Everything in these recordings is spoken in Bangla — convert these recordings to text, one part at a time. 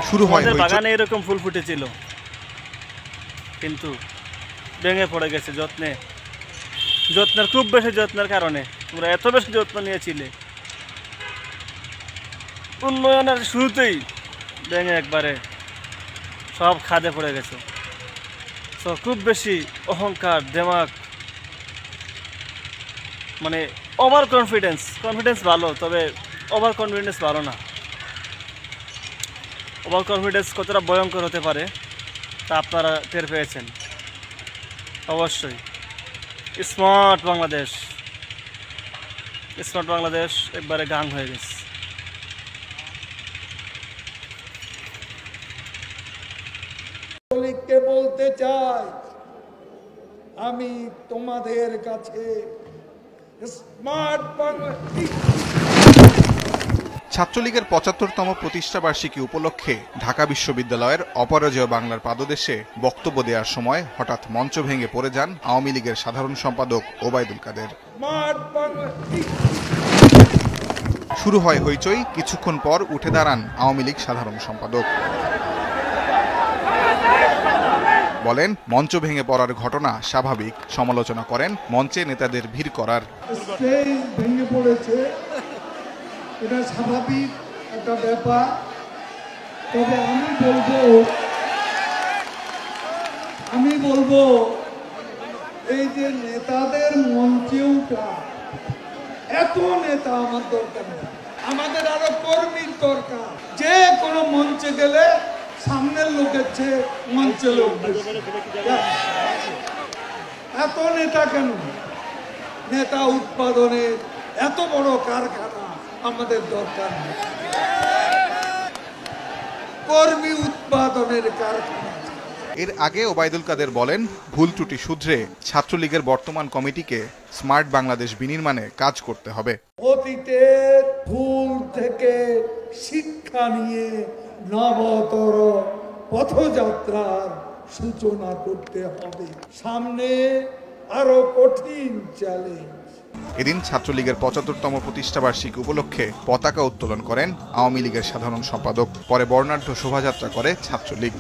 শুরু হয় বাগানে এরকম ফুল ফুটেছিল, কিন্তু ভেঙে পড়ে গেছে যত্নের খুব বেশি যত্নের কারণে। তোমরা এত বেশি যত্ন নিয়েছিলে, উন্নয়নের শুরুতেই ভেঙে একবারে সব খাদে পড়ে গেছে। তো খুব বেশি অহংকার, দেমাগ, মানে ওভার কনফিডেন্স ভালো, তবে ওভার কনফিডেন্স ভালো না। ওভার কনফিডেন্স কতটা ভয়ঙ্কর হতে পারে তা আপনারা টের পেয়েছেন অবশ্যই। স্মার্ট বাংলাদেশ একবারে গান হয়ে গেছে। বলতে চাই, আমি তোমাদের কাছে স্মার্ট বাংলাদেশ। ছাত্রলীগের ৭৫তম প্রতিষ্ঠাবার্ষিকী উপলক্ষে ঢাকা বিশ্ববিদ্যালয়ের অপরাজেয় বাংলার পাদদেশে বক্তব্য দেওয়ার সময় হঠাৎ মঞ্চ ভেঙে পড়ে যান আওয়ামী লীগের সাধারণ সম্পাদক ওবায়দুল কাদের। শুরু হয় হইচই, কিছুক্ষণ পর উঠে দাঁড়ান আওয়ামী লীগ সাধারণ সম্পাদক। বলেন, মঞ্চ ভেঙে পড়ার ঘটনা স্বাভাবিক, সমালোচনা করেন মঞ্চে নেতাদের ভিড় করার। ভেঙে পড়েছে, এটা স্বাভাবিক একটা ব্যাপার। তবে আমি বলবো এই যে নেতাদের মঞ্চে উঠা, এত নেতা আমার দরকার নেই, আমাদের আরো কর্মীর দরকার। যে কোনো মঞ্চে গেলে সামনের লোকের চেয়ে মঞ্চে লোক বেশি। এত নেতা কেন? নেতা উৎপাদনের এত বড় কারখানা আমাদের দরকার নেই, কর্মী উৎপাদনের কারখানা। এর আগে ওবায়দুল কাদের বলেন, ভুল ত্রুটি শুধরে ছাত্রলীগের বর্তমান কমিটিকে স্মার্ট বাংলাদেশ বিনির্মাণে কাজ করতে হবে। অতীতের ভুল থেকে শিক্ষা নিয়ে নবতর পথযাত্রার সূচনা করতে হবে। সামনে আরো কঠিন চ্যালেঞ্জ। এদিন ছাত্রলীগের ৭৫তম প্রতিষ্ঠাবার্ষিকী উপলক্ষে পতাকা উত্তোলন করেন আওয়ামী লীগের সাধারণ সম্পাদক। পরে বর্ণাঢ্য শোভাযাত্রা করে ছাত্রলীগ।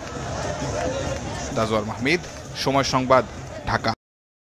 তাজওয়ার মাহমিদ, সময় সংবাদ, ঢাকা।